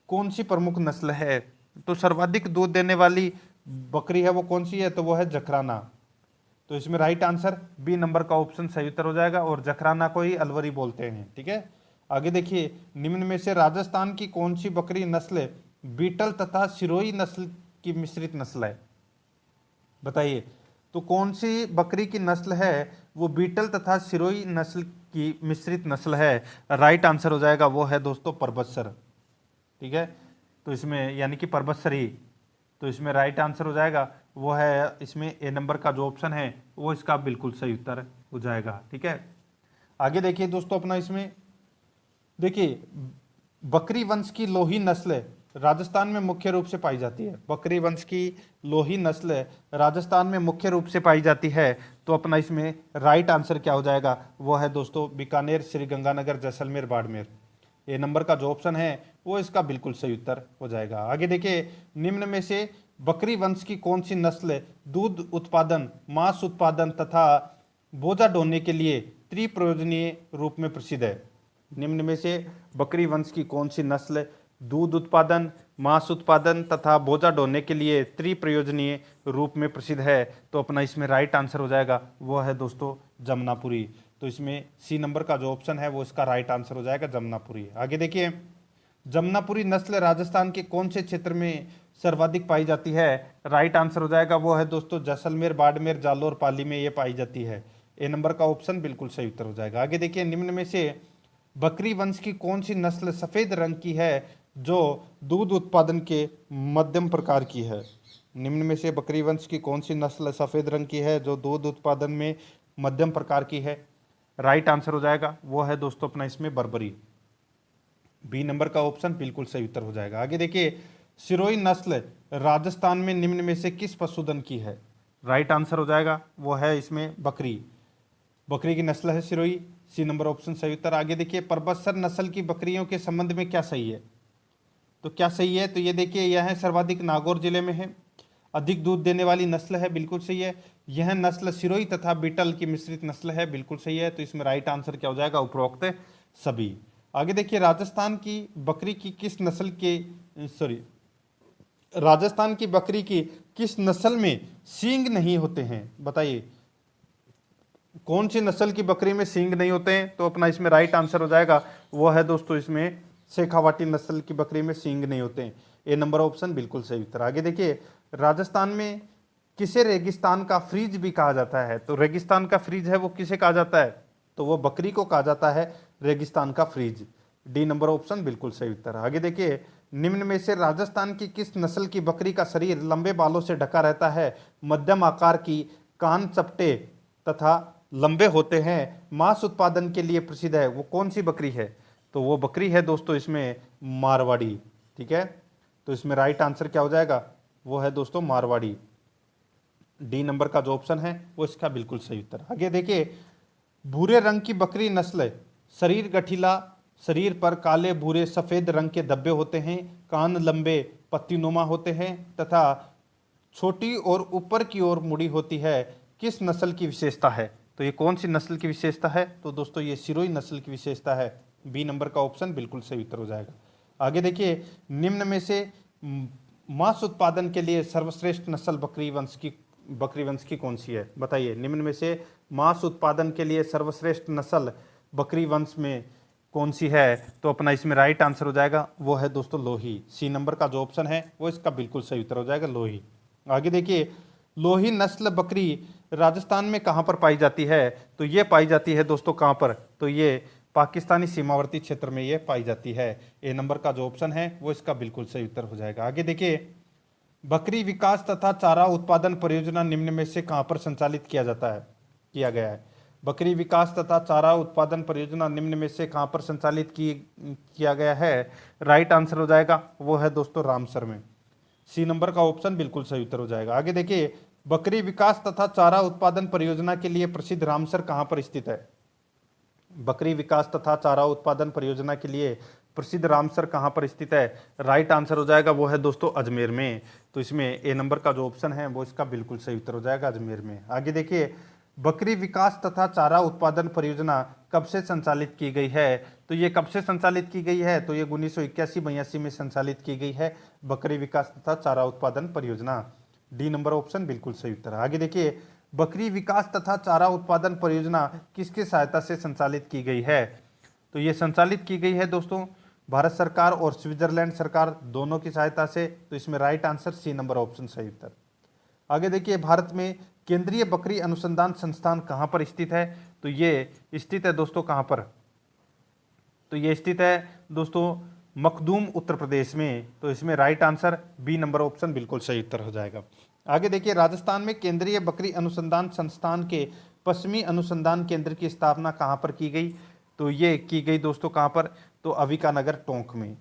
कौन सी प्रमुख नस्ल है? तो सर्वाधिक दूध देने वाली बकरी है वो कौन सी है? तो वो है जखराना। तो इसमें राइट आंसर बी नंबर का ऑप्शन सही उत्तर हो जाएगा और जखराना को ही अलवरी बोलते हैं, ठीक है। आगे देखिए, निम्न में से राजस्थान की कौन सी बकरी नस्ल बीटल तथा सिरोही नस्ल की मिश्रित नस्ल है? बताइए। तो कौन सी बकरी की नस्ल है वो बीटल तथा सिरोही नस्ल की मिश्रित नस्ल है? राइट आंसर हो जाएगा वो है दोस्तों परबतसर, ठीक है। तो इसमें यानी कि परबतसरी, तो इसमें राइट आंसर हो जाएगा वो है इसमें ए नंबर का जो ऑप्शन है वो इसका बिल्कुल सही उत्तर हो जाएगा, ठीक है। आगे देखिए दोस्तों, अपना इसमें देखिए, बकरी वंश की लोही नस्ल राजस्थान में मुख्य रूप से पाई जाती है। बकरी वंश की लोही नस्ल राजस्थान में मुख्य रूप से पाई जाती है। तो अपना इसमें राइट आंसर क्या हो जाएगा वो है दोस्तों बीकानेर, श्रीगंगानगर, जैसलमेर, बाड़मेर। ए नंबर का जो ऑप्शन है वो इसका बिल्कुल सही उत्तर हो जाएगा। आगे देखिए, निम्न में से बकरी वंश की कौन सी नस्ल दूध उत्पादन, मांस उत्पादन तथा बोझा ढोने के लिए त्रिप्रयोजनीय रूप में प्रसिद्ध है? निम्न में से बकरी वंश की कौन सी नस्ल दूध उत्पादन, मांस उत्पादन तथा बोझा ढोने के लिए त्रिप्रयोजनीय रूप में प्रसिद्ध है? तो अपना इसमें राइट आंसर हो जाएगा वो है दोस्तों जमुनापुरी। तो इसमें सी नंबर का जो ऑप्शन है वो इसका राइट आंसर हो जाएगा जमुनापुरी। आगे देखिए, जमुनापुरी नस्ल राजस्थान के कौन से क्षेत्र में सर्वाधिक पाई जाती है? राइट आंसर हो जाएगा वो है दोस्तों जैसलमेर, बाड़मेर, जालोर, पाली में ये पाई जाती है। ए नंबर का ऑप्शन बिल्कुल सही उत्तर हो जाएगा। आगे देखिए, निम्न में से बकरी वंश की कौन सी नस्ल सफेद रंग की है जो दूध उत्पादन के मध्यम प्रकार की है? निम्न में से बकरी वंश की कौन सी नस्ल सफेद रंग की है जो दूध उत्पादन में मध्यम प्रकार की है? राइट आंसर हो जाएगा वो है दोस्तों अपना इसमें बर्बरी। बी नंबर का ऑप्शन बिल्कुल सही उत्तर हो जाएगा। आगे देखिए, सिरोही नस्ल राजस्थान में निम्न में से किस पशुधन की है? राइट आंसर हो जाएगा वो है इसमें बकरी। बकरी की नस्ल है सिरोही, सी नंबर ऑप्शन सही उत्तर। आगे देखिए, परबत्सर नस्ल की बकरियों के संबंध में क्या सही है? तो क्या सही है? तो ये देखिए, यह सर्वाधिक नागौर जिले में है, अधिक दूध देने वाली नस्ल है, बिल्कुल सही है। यह नस्ल सिरोही तथा बीटल की मिश्रित नस्ल है, बिल्कुल सही है। तो इसमें राइट आंसर क्या हो जाएगा? उपरोक्त सभी। आगे देखिए, राजस्थान की बकरी की किस नस्ल के राजस्थान की बकरी की किस नस्ल में सींग नहीं होते हैं? बताइए कौन सी नस्ल की बकरी में सींग नहीं होते हैं? तो अपना इसमें राइट आंसर हो जाएगा वो है दोस्तों इसमें शेखावाटी नस्ल की बकरी में सींग नहीं होते हैं, ए नंबर ऑप्शन बिल्कुल सही उत्तर। आगे देखिए, राजस्थान में किसे रेगिस्तान का फ्रीज भी कहा जाता है? तो रेगिस्तान का फ्रीज है वो किसे कहा जाता है? तो वो बकरी को कहा जाता है रेगिस्तान का फ्रीज, डी नंबर ऑप्शन बिल्कुल सही उत्तर। आगे देखिए, निम्न में से राजस्थान की किस नस्ल की बकरी का शरीर लंबे बालों से ढका रहता है, मध्यम आकार की, कान चपटे तथा लंबे होते हैं, मांस उत्पादन के लिए प्रसिद्ध है? वो कौन सी बकरी है? तो वो बकरी है दोस्तों इसमें मारवाड़ी। ठीक है, तो इसमें राइट आंसर क्या हो जाएगा? वो है दोस्तों मारवाड़ी, डी नंबर का जो ऑप्शन है वो इसका बिल्कुल सही उत्तर। आगे देखिए, भूरे रंग की बकरी नस्ल, शरीर गठीला, शरीर पर काले भूरे सफेद रंग के धब्बे होते हैं, कान लंबे पत्तीनुमा होते हैं तथा छोटी और ऊपर की ओर मुड़ी होती है, किस नस्ल की विशेषता है? तो ये कौन सी नस्ल की विशेषता है? तो दोस्तों ये सिरोही नस्ल की विशेषता है, बी नंबर का ऑप्शन बिल्कुल सही उत्तर हो जाएगा। आगे देखिए, निम्न में से मांस उत्पादन के लिए सर्वश्रेष्ठ नस्ल बकरी वंश की कौन सी है? बताइए, निम्न में से मांस उत्पादन के लिए सर्वश्रेष्ठ नस्ल बकरी वंश में कौन सी है? तो अपना इसमें राइट आंसर हो जाएगा वो है दोस्तों लोही, सी नंबर का जो ऑप्शन है वो इसका बिल्कुल सही उत्तर हो जाएगा लोही। आगे देखिए, लोही नस्ल बकरी राजस्थान में कहां पर पाई जाती है? तो ये पाई जाती है दोस्तों कहां पर? तो ये पाकिस्तानी सीमावर्ती क्षेत्र में ये पाई जाती है, ए नंबर का जो ऑप्शन है वो इसका बिल्कुल सही उत्तर हो जाएगा। आगे देखिए, बकरी विकास तथा चारा उत्पादन परियोजना निम्न में से कहां पर संचालित किया गया है? बकरी विकास तथा चारा उत्पादन परियोजना निम्न में से कहां पर संचालित किया गया है? राइट आंसर हो जाएगा वो है दोस्तों रामसर में, सी नंबर का ऑप्शन बिल्कुल सही उत्तर हो जाएगा। आगे देखिए, बकरी विकास तथा चारा उत्पादन परियोजना के लिए प्रसिद्ध रामसर कहां पर स्थित है? बकरी विकास तथा चारा उत्पादन परियोजना के लिए प्रसिद्ध रामसर कहां पर स्थित है? राइट आंसर हो जाएगा वो है दोस्तों अजमेर में। तो इसमें ए नंबर का जो ऑप्शन है वो इसका बिल्कुल सही उत्तर हो जाएगा अजमेर में। आगे देखिए, बकरी विकास तथा चारा उत्पादन परियोजना कब से संचालित की गई है? तो ये कब से संचालित की गई है? तो ये 1981-82 में संचालित की गई है बकरी विकास तथा चारा उत्पादन परियोजना, डी नंबर ऑप्शन बिल्कुल सही उत्तर। आगे देखिए, बकरी विकास तथा चारा उत्पादन परियोजना किसकी सहायता से संचालित की गई है? तो ये संचालित की गई है दोस्तों भारत सरकार और स्विट्जरलैंड सरकार दोनों की सहायता से। तो इसमें right answer C number option सही उत्तर। आगे देखिए, भारत में केंद्रीय बकरी अनुसंधान संस्थान कहां पर स्थित है? तो ये स्थित है दोस्तों कहां पर? तो ये स्थित है दोस्तों मखदूम उत्तर प्रदेश में। तो इसमें right answer B number option बिल्कुल सही उत्तर हो जाएगा। आगे देखिए, राजस्थान में केंद्रीय बकरी अनुसंधान संस्थान के पश्चिमी अनुसंधान केंद्र की स्थापना कहां पर की गई? तो ये की गई दोस्तों कहां पर? तो अविकानगर टोंक में।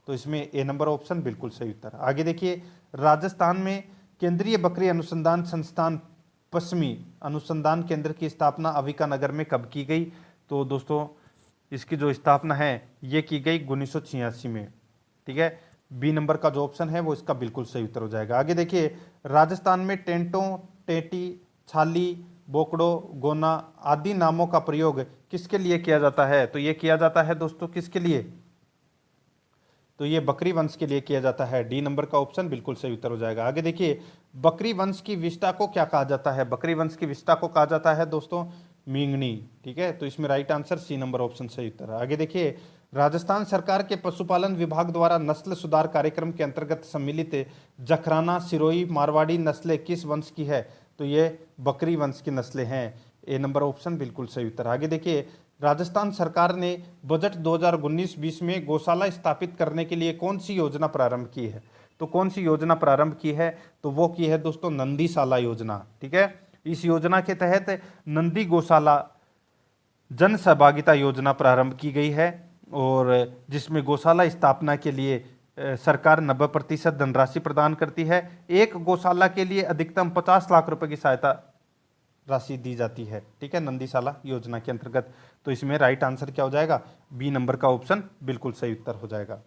तो इसमें ए नंबर ऑप्शन बिल्कुल सही उत्तर। आगे देखिए, राजस्थान में केंद्रीय बकरी अनुसंधान संस्थान पश्चिमी अनुसंधान केंद्र की स्थापना अविकानगर में कब की गई? तो दोस्तों इसकी जो स्थापना है ये की गई 1986 में। ठीक है, बी नंबर का जो ऑप्शन है वो इसका बिल्कुल सही उत्तर हो जाएगा। आगे देखिए, राजस्थान में टेंटों, टेटी, छाली, बोकड़ो, गोना आदि नामों का प्रयोग किसके लिए किया जाता है? तो ये किया जाता है दोस्तों किसके लिए? तो ये बकरी वंश के लिए किया जाता है, डी नंबर का ऑप्शन बिल्कुल सही उत्तर हो जाएगा। आगे देखिए, बकरी वंश की विष्ठा को क्या कहा जाता है? बकरी वंश की विष्ठा को कहा जाता है दोस्तों मींगनी। ठीक है, तो इसमें right answer C number option सही उत्तर। आगे देखिए, राजस्थान सरकार के पशुपालन विभाग द्वारा नस्ल सुधार कार्यक्रम के अंतर्गत सम्मिलित जखराना, सिरोही, मारवाड़ी नस्लें किस वंश की है? तो ये बकरी वंश की नस्लें हैं, ए नंबर ऑप्शन बिल्कुल सही उत्तर। आगे देखिए, राजस्थान सरकार ने बजट 2019-20 में गौशाला स्थापित करने के लिए कौन सी योजना प्रारंभ की है? तो कौन सी योजना प्रारंभ की है? तो वो की है दोस्तों नंदीशाला योजना। ठीक है, इस योजना के तहत नंदी गौशाला जन सहभागिता योजना प्रारंभ की गई है और जिसमें गौशाला स्थापना के लिए सरकार 90% धनराशि प्रदान करती है। एक गौशाला के लिए अधिकतम 50 लाख रुपए की सहायता राशि दी जाती है, ठीक है, नंदीशाला योजना के अंतर्गत। तो इसमें राइट आंसर क्या हो जाएगा, बी नंबर का ऑप्शन बिल्कुल सही उत्तर हो जाएगा।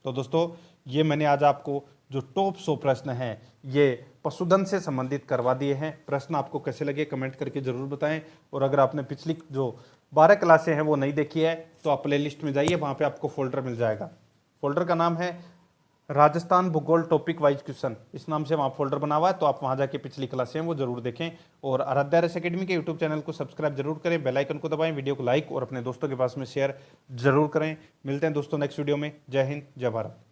तो दोस्तों ये मैंने आज आपको जो टॉप 100 प्रश्न हैं ये पशुधन से संबंधित करवा दिए हैं। प्रश्न आपको कैसे लगे कमेंट करके जरूर बताएं। और अगर आपने पिछली जो 12 क्लासें हैं वो नहीं देखी है तो आप प्ले लिस्ट में जाइए, वहाँ पे आपको फोल्डर मिल जाएगा। फोल्डर का नाम है राजस्थान भूगोल टॉपिक वाइज क्वेश्चन, इस नाम से वहाँ फोल्डर बना हुआ है। तो आप वहाँ जाके पिछली क्लासें हैं वो जरूर देखें। और आराध्या RS अकेडमी के यूट्यूब चैनल को सब्सक्राइब जरूर करें, बेल आइकन को दबाएं, वीडियो को लाइक और अपने दोस्तों के पास में शेयर जरूर करें। मिलते हैं दोस्तों नेक्स्ट वीडियो में। जय हिंद, जय भारत।